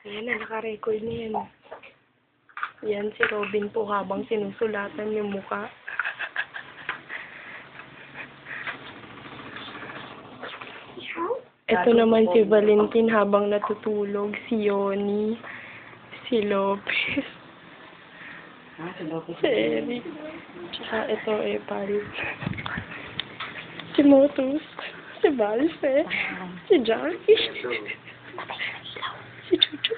Ayan na, naka-record na yan. Yan si Robin po habang sinusulatan yung mukha. Ito naman si Valentin habang natutulog, si Yoni, si Lopez, si Eric, tsaka ito Paris, si Motus, si Valse, si Jackie, si Chuchu.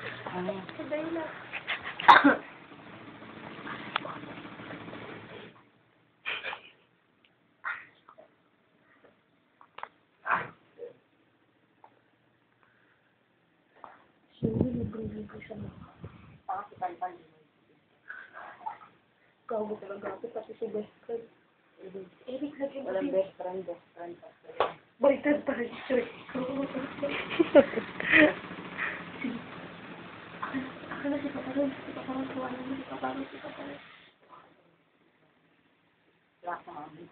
Hindi libre-libre sa mga. Gago talaga ako kasi si best friend. Eric, lagi mo. Walang best friend. Baliktad pa rin. Sorry. Akala si Paparon. Si Paparon. Kawalan mo si Paparon. Si Paparon. Wala ka kami.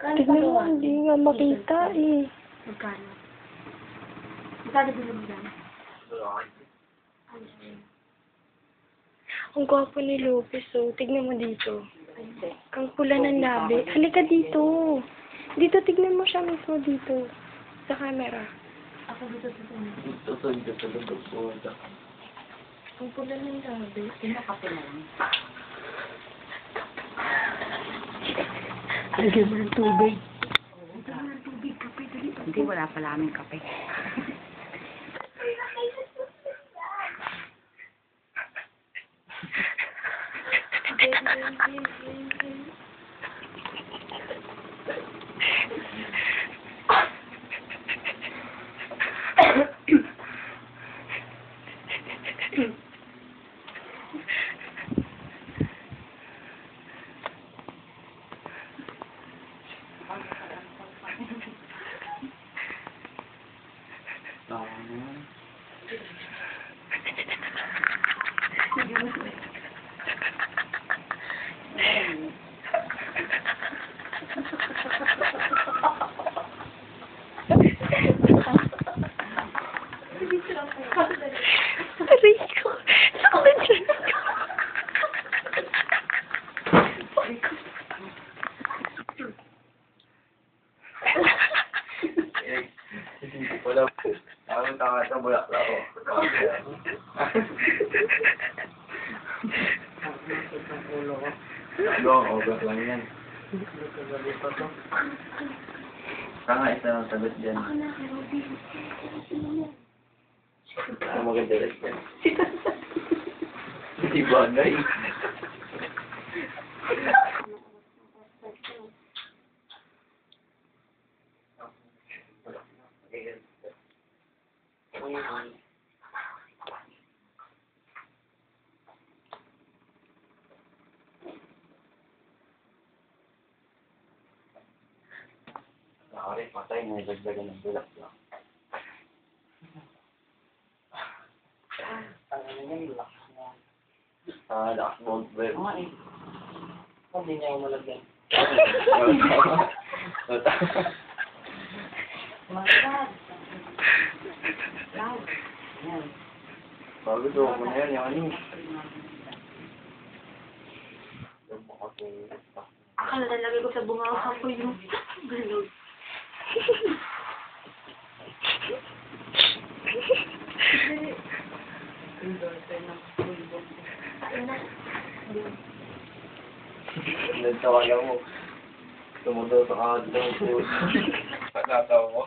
Tignan mo, hindi nga makita eh. Magkano? Magkano bilog yan? Ang gwapo ni Lopez, oh. Tignan mo dito. Ang pula ng labi. Halika dito. Dito, tignan mo siya mismo dito. Sa camera. Ako dito. Ang pula ng labi. Kinakape na lang. Lagyan mo ng tubig. Lagyan mo ng tubig, kape, dali. Hindi, wala pala aming kape. Rico, sakit siya. Wala po. Ako tanga sa bulak ako. Ang ogas lang yan. Tanga isa ng sagot dyan. Ang maganda rin yan. Hindi bagay. Nakari, patay na dagdagan ng bulak lang. Ano yung bulak niya? Lakas bolt web. Hindi niya yung malagyan. Bago to ko na yan, yung ano. Akala nalagay ko sa bunga ko yung galog. Nagtawa lang mo. Tumututo ka doon. Natawa mo.